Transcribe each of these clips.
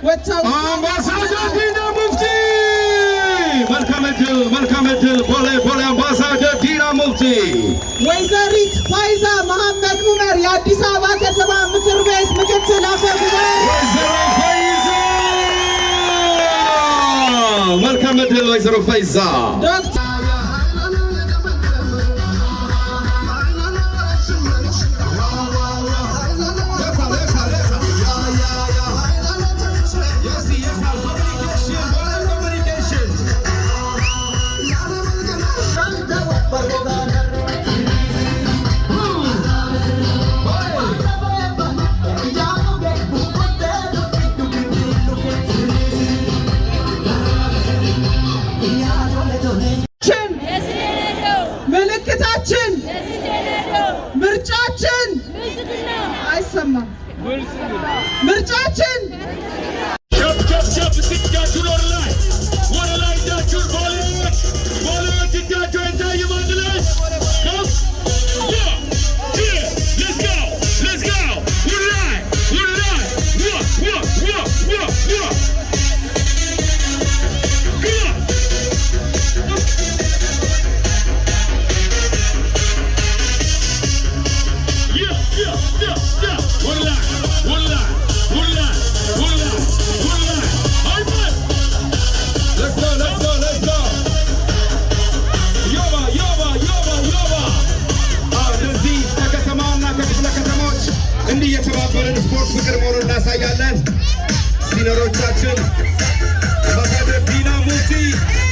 አምባሳደር ዲና ሙፍቲ መልካም እድል ቦሌ አምባሳደር ዲና ሙፍቲ ወይዘሪት ፋይዛ መሐመድ ኡመር የአዲስ አበባ ከተማ ምክር ቤት ምክትል አፈ ጉባኤ ወይዘሮ ፋይዛ መልካም እድል ወይዘሮ ፋይዛ ዶክተር ምልክታችን ምርጫችን አይሰማም ምርጫችን እንዲህ የተባበረን ስፖርት ፍቅር መሆኑን እናሳያለን። ሲነሮቻችን አምባሳደር ዲና ሙፍቲ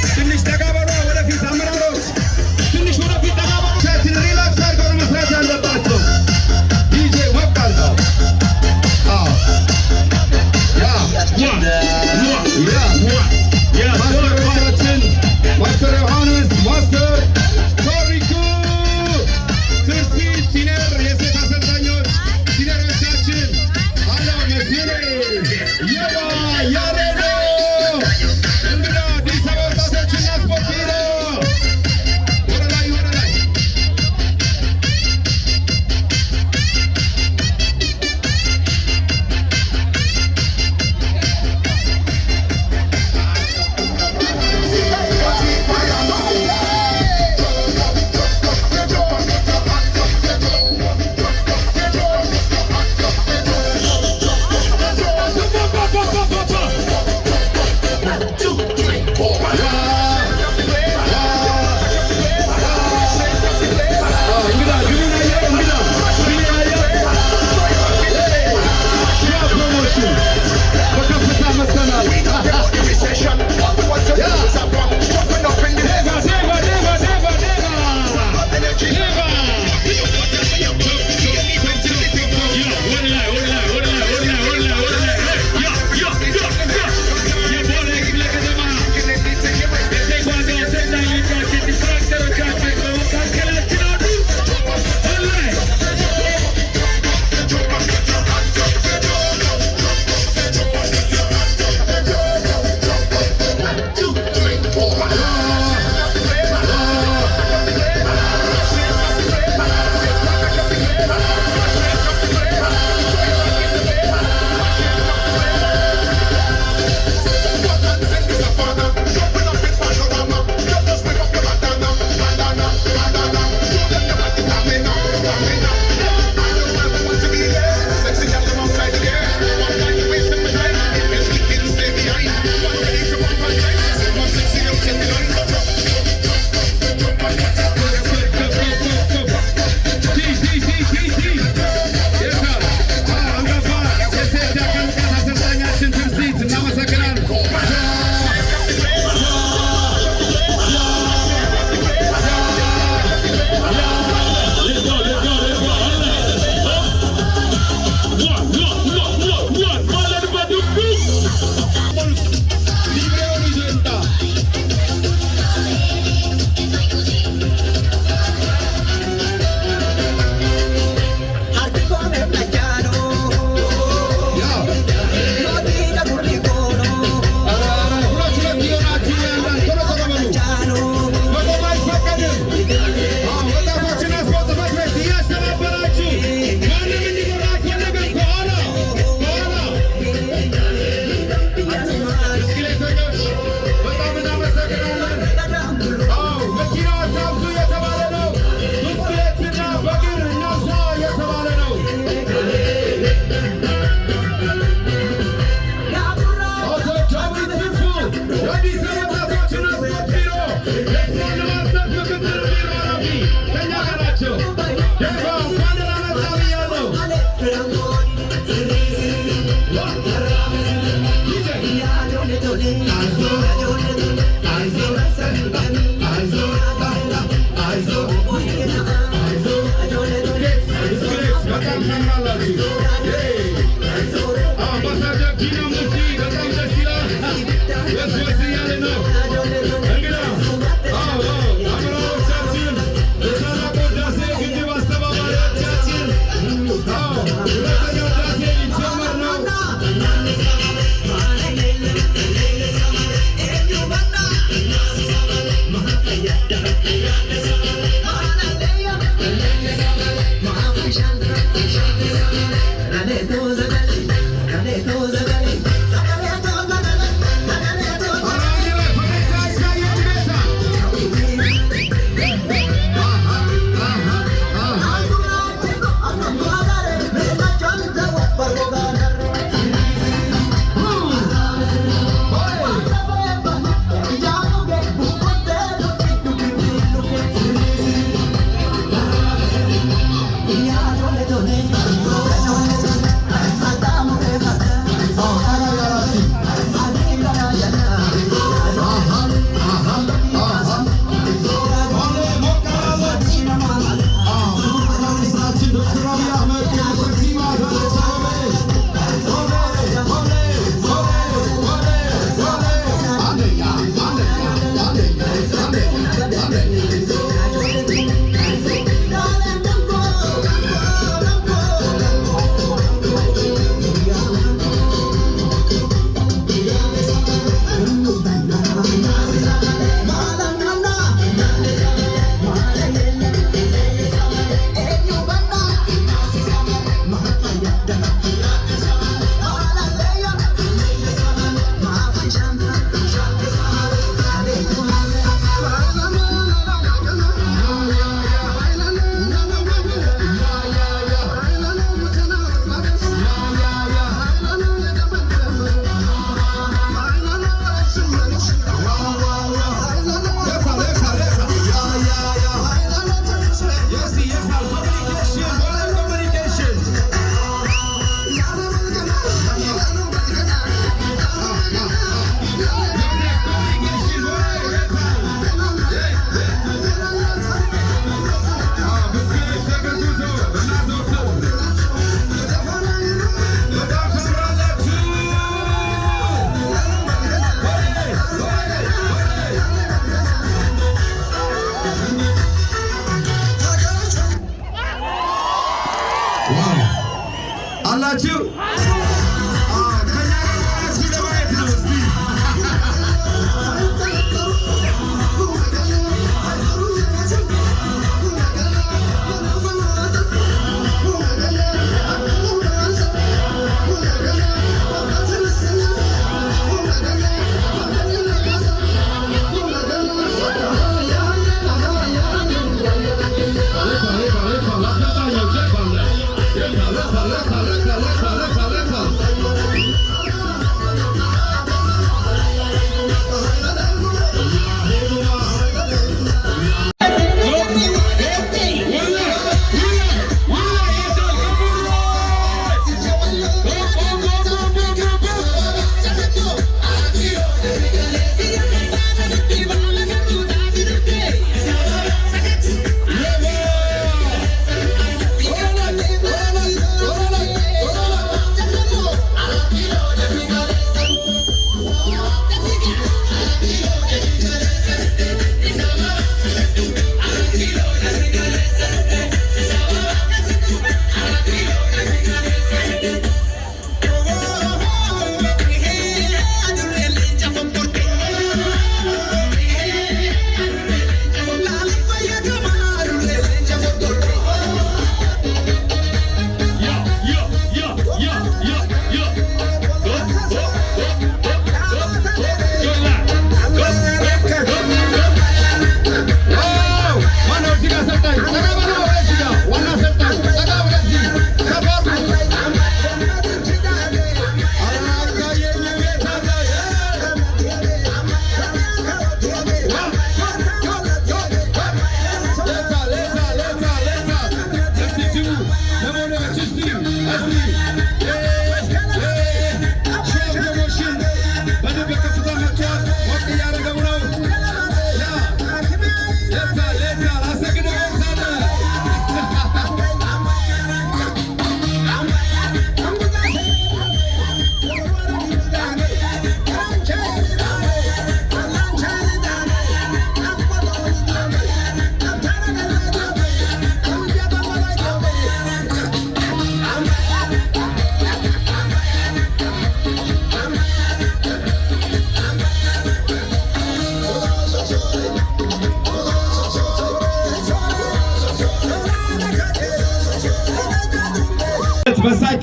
ትንሽ ተጋበሩ ወደፊት አመራሮች ትንሽ ወደፊት ተጋበሩ። ሪላክስ አድርገው መስራት ያለባቸው ዲጄ ወቃል ነው። ማስተሮቻችን ማስተር ዮሐንስ ማስተር ቶሪኩ ትርሲት ሲነር የሴት አሰልጣኞች ሲነሮቻችን አላ መስሌ የባ ያሬዶ እንግዳ አዲስ አበባ ወጣቶችና ስፖርት ቢሮ ወደ ላይ ወስ ወስ እያለ ነው። እንግዳ አመራሮቻችን፣ የታላቁ ህዳሴ ግድብ አስተባባሪዎቻችን፣ ሁለተኛው ህዳሴ ሊጀመር ነው።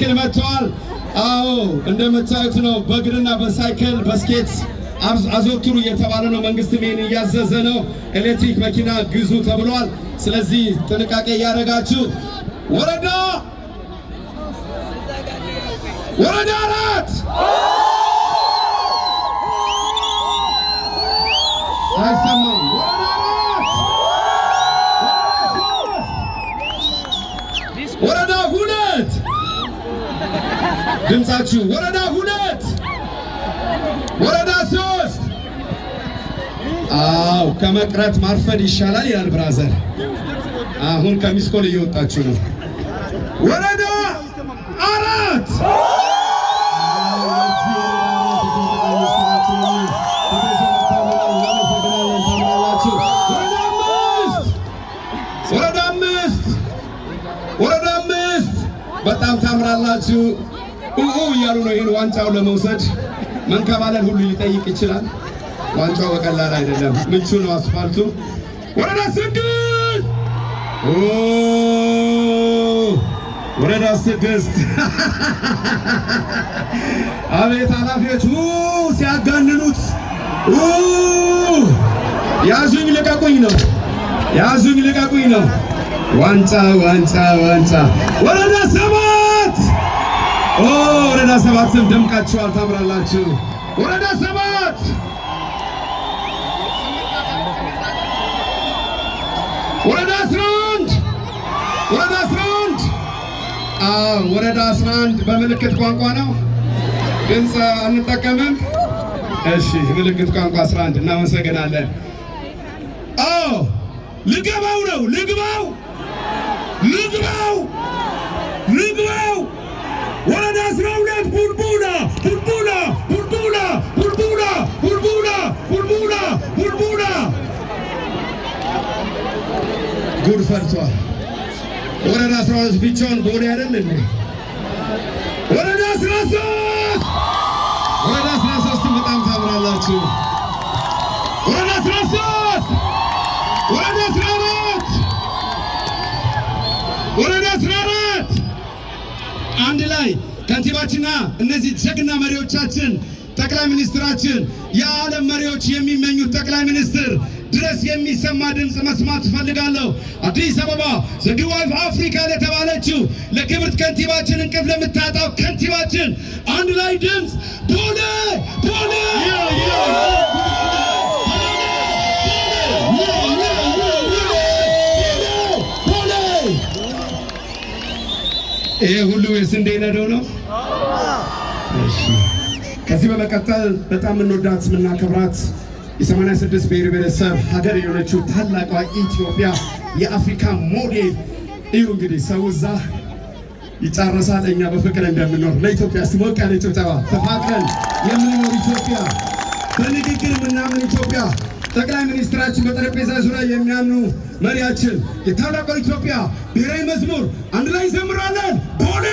ሳይክል መጥተዋል። አዎ እንደምታዩት ነው። በእግርና በሳይክል በስኬት አዘውትሩ እየተባለ ነው። መንግስትም ይህን እያዘዘ ነው። ኤሌክትሪክ መኪና ግዙ ተብሏል። ስለዚህ ጥንቃቄ እያደረጋችሁ ወረዳ 4 አይሰማም። ወረዳ 2 ድምጻችሁ ወረዳ 2 ወረዳ 3 አው ከመቅረት ማርፈድ ይሻላል ይላል ብራዘር። አሁን ከሚስኮል እየወጣችሁ ነው። ወረዳ 4 ወረዳ 5 በጣም ታምራላችሁ እያሉ ነው። ይህን ዋንጫው ለመውሰድ መንከባለል ሁሉ ሊጠይቅ ይችላል። ዋንጫው በቀላል አይደለም፣ ምቹ ነው አስፋልቱ። ወረዳ 6 ወረዳ 6 አቤት ኃላፊዎች ሲያጋንኑት ያዙኝ ልቀቁኝ ነው፣ ያዙኝ ልቀቁኝ ነው። ዋንጫ ዋንጫ ዋንጫ። ወረዳ 7 ወረዳ 7 ደምቃችኋል፣ ታምራላችሁ። ወረዳ 7 ወረዳ 11 ወረዳ 11 ወረዳ 11 በምልክት ቋንቋ ነው፣ ድምፅ አንጠቀምም። እሺ ምልክት ቋንቋ 11 እናመሰግናለን። ልገባው ነው ልግባው ልግባው ልግባው። ወረዳ 12 ቡልቡላ ቡልቡላ ቡልቡላ ቡልቡላ ቡልቡላ ቡልቡላ ቡልቡላ። ጉድ ፈርቷል። ወረዳ 12 ብቻውን ቦሌ አይደል እንዴ? ወረዳ 13 ወረዳ 13 በጣም ታምራላችሁ። ወረዳ 13 ወረዳ 14 ወረዳ 14 አንድ ላይ ከንቲባችንና እነዚህ ጀግና መሪዎቻችን ጠቅላይ ሚኒስትራችን የዓለም መሪዎች የሚመኙት ጠቅላይ ሚኒስትር ድረስ የሚሰማ ድምፅ መስማት ፈልጋለሁ። አዲስ አበባ ዘግዋይ አፍሪካ ለተባለችው ለክብርት ከንቲባችን እንቅፍ ለምታጣው ከንቲባችን አንድ ላይ ድምፅ ቦሌ ቦሌ ይሄ ሁሉ የስንዴ ነዶ ነው። እሺ ከዚህ በመቀጠል በጣም እንወዳት የምናከብራት የ86 ብሔር ብሔረሰብ ሀገር የሆነችው ታላቋ ኢትዮጵያ የአፍሪካ ሞዴል እዩ። እንግዲህ ሰው እዛ ይጫረሳል፣ እኛ በፍቅር እንደምንኖር ለኢትዮጵያ ሞቅ ያለ ጭብጨባ። ተፋቅረን የምንኖር ኢትዮጵያ፣ በንግግር የምናምን ኢትዮጵያ፣ ጠቅላይ ሚኒስትራችን በጠረጴዛ ዙሪያ የሚያምኑ መሪያችን፣ የታላቋ ኢትዮጵያ ብሔራዊ መዝሙር አንድ ላይ እንዘምራለን። ቦሌ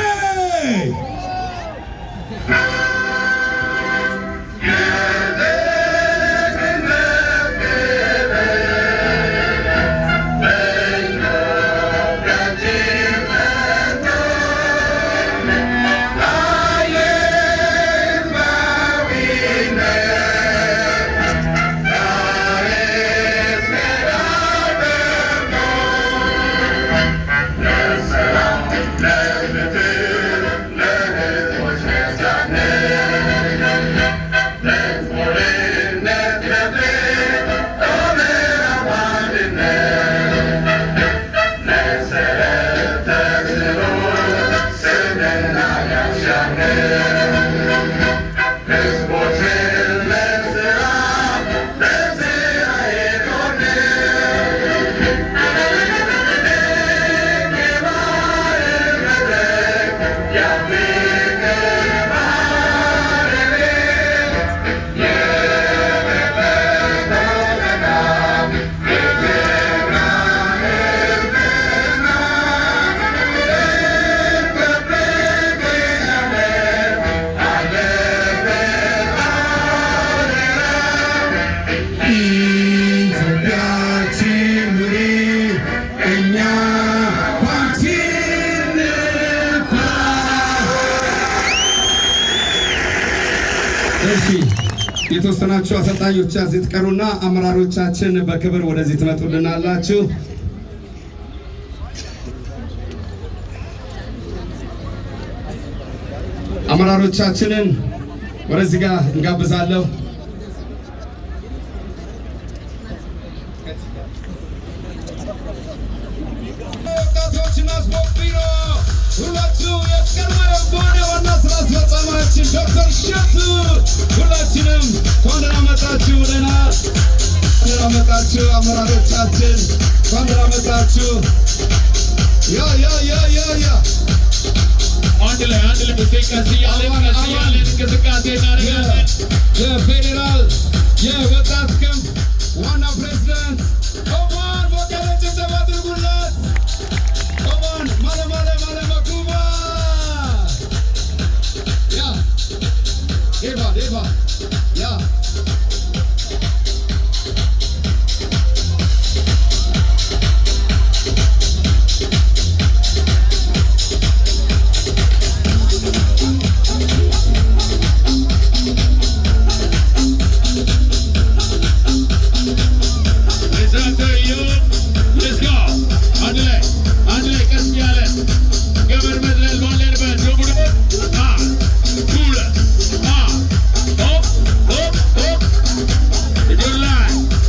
እሺ የተወሰናችሁ አሰልጣኞች እዚህ ትቀሩና አመራሮቻችን በክብር ወደዚህ ትመጡልናላችሁ። አመራሮቻችንን ወደዚህ ጋር እንጋብዛለሁ። ወጣቶችና ስፖርት ቢሮ ሁላችሁ የቀድሞ ዋና ስራ አስፈጻሚያችን ዶክተር እሸቱ ሁላችንም እንኳን ደህና መጣችሁ። ደህና መጣችሁ። አመራሮቻችን እንኳን ደህና መጣችሁ። ያ አንድ ላይ ቀስ እያለን እንቅስቃሴ እናደርጋለን። የፌዴራል የወጣት ክንፍ ዋና ፕሬዝዳንት ኦማን ሞቀለ ጭብጨባ አድርጉለት። ኦማን ማለ መኩባ ያ ዴቫ ያ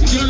Your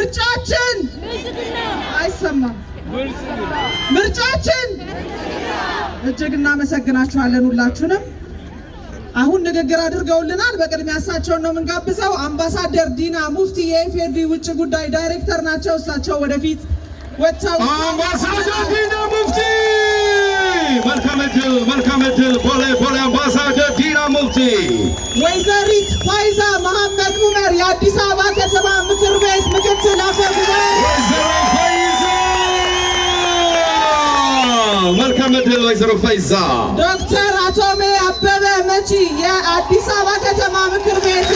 ምርጫችን አይሰማም። ምርጫችን እጅግ እናመሰግናችኋለን ሁላችሁንም። አሁን ንግግር አድርገውልናል። በቅድሚያ እሳቸውን ነው የምንጋብዘው። አምባሳደር ዲና ሙፍቲ የኢፌዴሪ ውጭ ጉዳይ ዳይሬክተር ናቸው። እሳቸው ወደፊት ወጥተው አምባሳደር ዲና ሙፍቲ መልካም እድል ቦሌ አምባሳደር ዲና ሙፍቲ። ወይዘሪት ፋይዛ መሐመድ ኡመር የአዲስ አበባ ከተማ ምክር ቤት ምክትል አፈ ጉባኤ። መልካም እድል ወይዘሮ ፋይዛ። ዶክተር አቶሜ አበበ መቺ የአዲስ አበባ ከተማ ምክር ቤት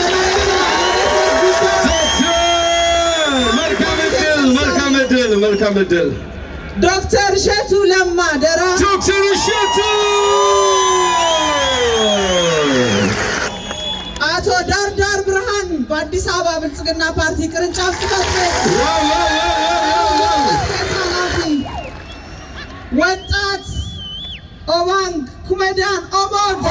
መልካም እድል። ዶክተር እሸቱ ለማ ደራ። ዶክተር እሸቱ። አቶ ዳርዳር ብርሃን በአዲስ አበባ ብልጽግና ፓርቲ ቅርንጫፍ ጽሕፈት ቤት ወጣት ኦባንግ ኩመዳን ኦቦንግ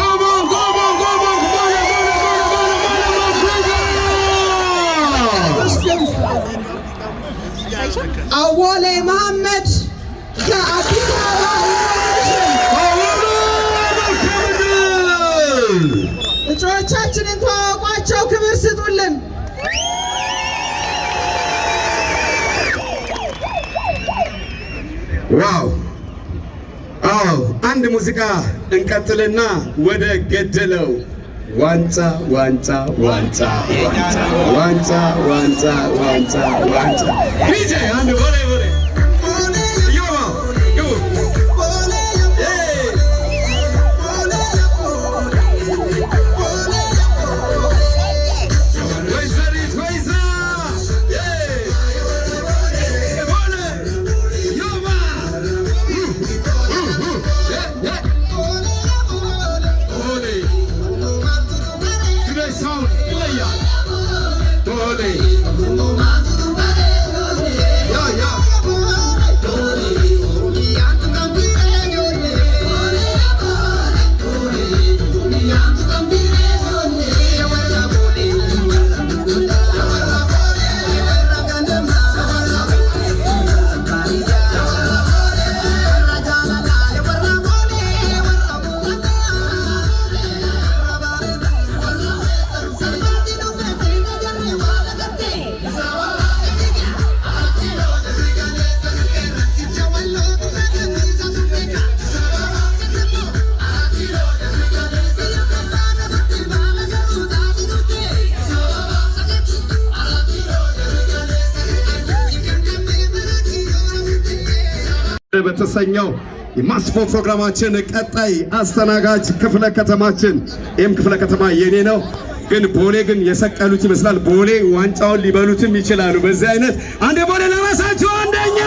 አወሌ መሐመድ ከአዲስ አበባ እጩዎቻችንን ተዋወቋቸው፣ ክብር ስጡልን። ዋው! አዎ፣ አንድ ሙዚቃ እንቀጥልና ወደ ገደለው ዋንጫ ዲጄ አንድ ቦሌ በተሰኘው የማስፖርት ፕሮግራማችን ቀጣይ አስተናጋጅ ክፍለ ከተማችን፣ ይህም ክፍለ ከተማ የኔ ነው፣ ግን ቦሌ ግን የሰቀሉት ይመስላል። ቦሌ ዋንጫውን ሊበሉትም ይችላሉ። በዚህ አይነት አንድ ቦሌ ለራሳቸው አንደኛ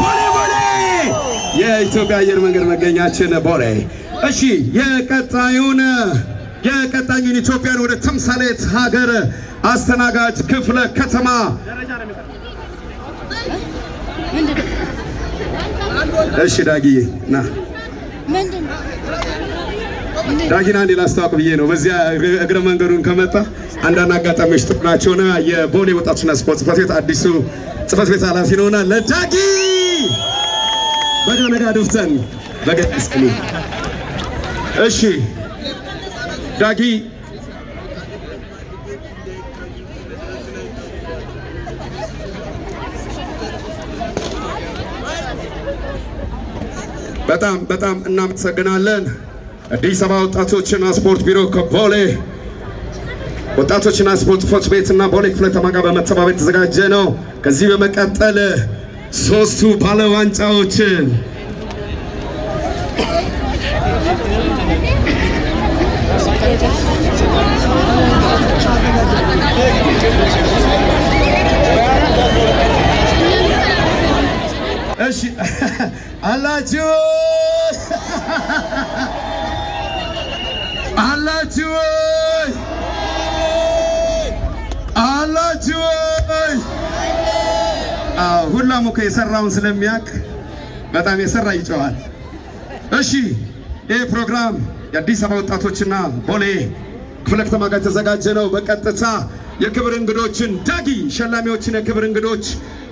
ቦሌ የኢትዮጵያ አየር መንገድ መገኛችን ቦሌ። እሺ የቀጣዩን ኢትዮጵያን ወደ ተምሳሌት ሀገር አስተናጋጅ ክፍለ ከተማ እሺ ዳጊዬ ና ዳጊና እንዴ ላስተዋውቅ ብዬ ነው። በዚያ እግረ መንገዱን ከመጣ አንዳንድ አጋጣሚዎች ጥሩ ናቸውና የቦሌ ወጣቶችና ስፖርት ጽሕፈት ቤት አዲሱ ጽሕፈት ቤት ኃላፊ ነውና ለዳጊ በጋነጋ ዱፍተን በገስክኒ እሺ ዳጊ በጣም እናመሰግናለን። አዲስ አበባ ወጣቶችና ስፖርት ቢሮ ከቦሌ ወጣቶችና ስፖርት ጽሕፈት ቤትና ቦሌ ክፍለ ከተማ ጋር በመተባበር የተዘጋጀ ነው። ከዚህ በመቀጠል ሶስቱ ባለ ዋንጫዎች እሺ አላችሁ ሁላም እኮ የሰራውን ስለሚያውቅ በጣም የሰራ ይጨዋል። እሺ ይህ ፕሮግራም የአዲስ አበባ ወጣቶችና ቦሌ ክፍለ ከተማ ጋር የተዘጋጀ ነው። በቀጥታ የክብር እንግዶችን ዳጊ ሸላሚዎችን የክብር እንግዶች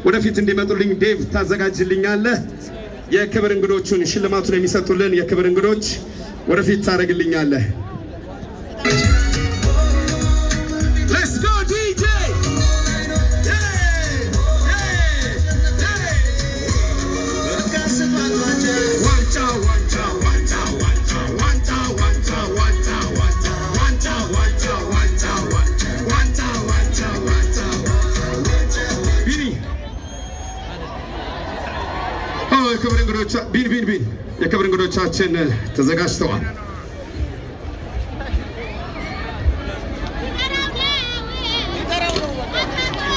ወደፊት እንዲመጡልኝ ዴቭ ታዘጋጅልኛለህ። የክብር እንግዶቹን ሽልማቱን የሚሰጡልን የክብር እንግዶች ወደፊት ታረግልኛለህ። Let's go DJ! የክብር እንግዶቻችን ተዘጋጅተዋል።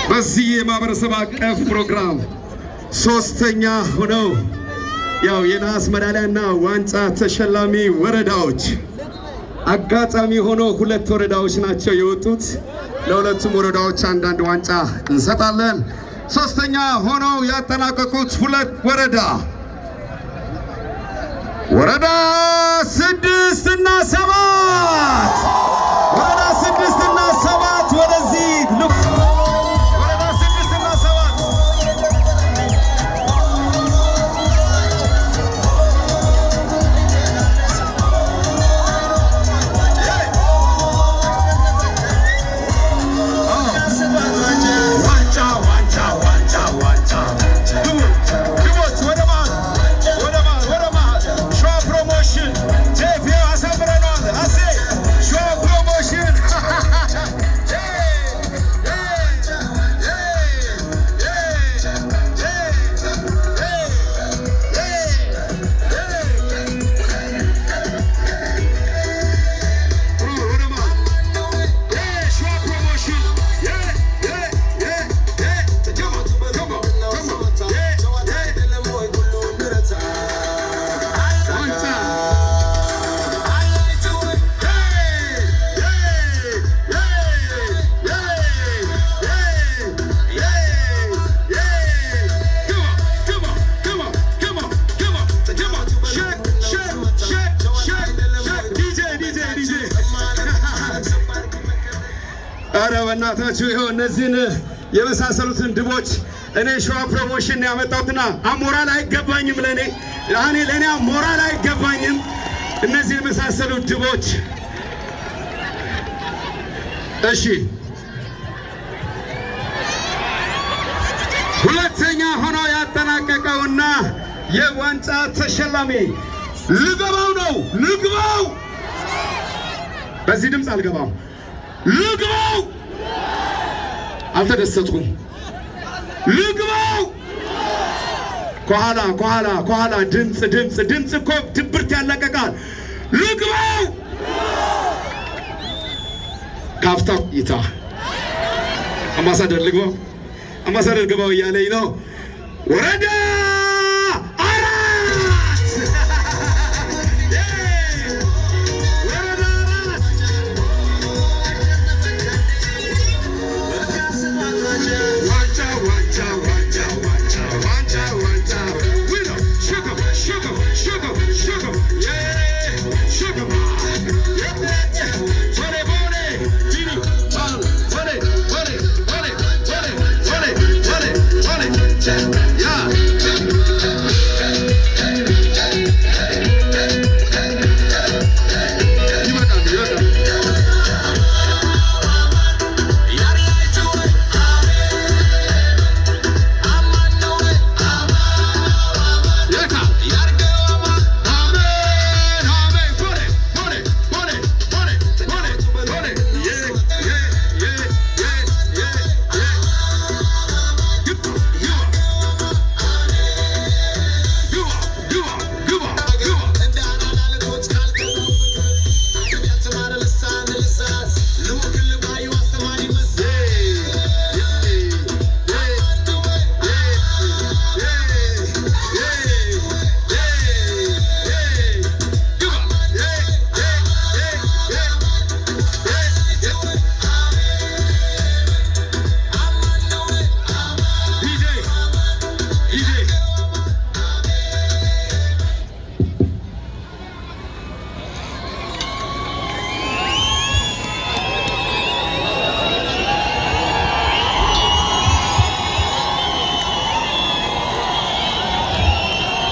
በዚህ የማህበረሰብ አቀፍ ፕሮግራም ሶስተኛ ሆነው ያው የነሐስ ሜዳሊያና ዋንጫ ተሸላሚ ወረዳዎች አጋጣሚ ሆኖ ሁለት ወረዳዎች ናቸው የወጡት። ለሁለቱም ወረዳዎች አንዳንድ ዋንጫ እንሰጣለን። ሶስተኛ ሆነው ያጠናቀቁት ሁለት ወረዳ 6 እና 7 ወረዳ 6 እና 7 ወደዚህ ወረዳ 6 እና 7 አረ በእናታችሁ ይኸው እነዚህን የመሳሰሉትን ድቦች እኔ ሸዋ ፕሮሞሽን ያመጣሁትና ሞራል አይገባኝም። ለኔ ሞራል አይገባኝም። እነዚህን የመሳሰሉ ድቦች እሺ፣ ሁለተኛ ሆኖ ያጠናቀቀውና የዋንጫ ተሸላሚ ልግባው። በዚህ ድምፅ አልገባም። ልግባው አልተደሰትኩም። ልግባው ከኋላ ድምፅ እኮ ድብርት ያለቀቃል። ልግባው ካፍታ ይታ አምባሳደር ግባው እያለኝ ነው። ወረዳ 1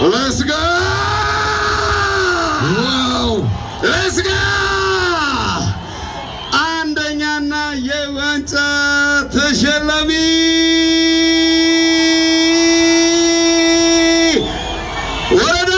Let's go! Wow! Let's go! አንደኛና የዋንጫ ተሸላሚ ወረዳ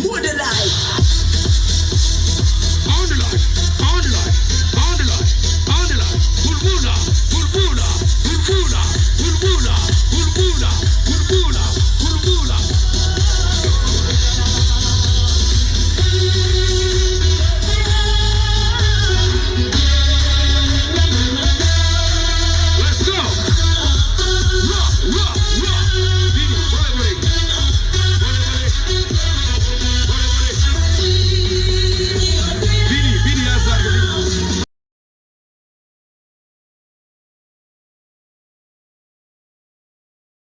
我的来。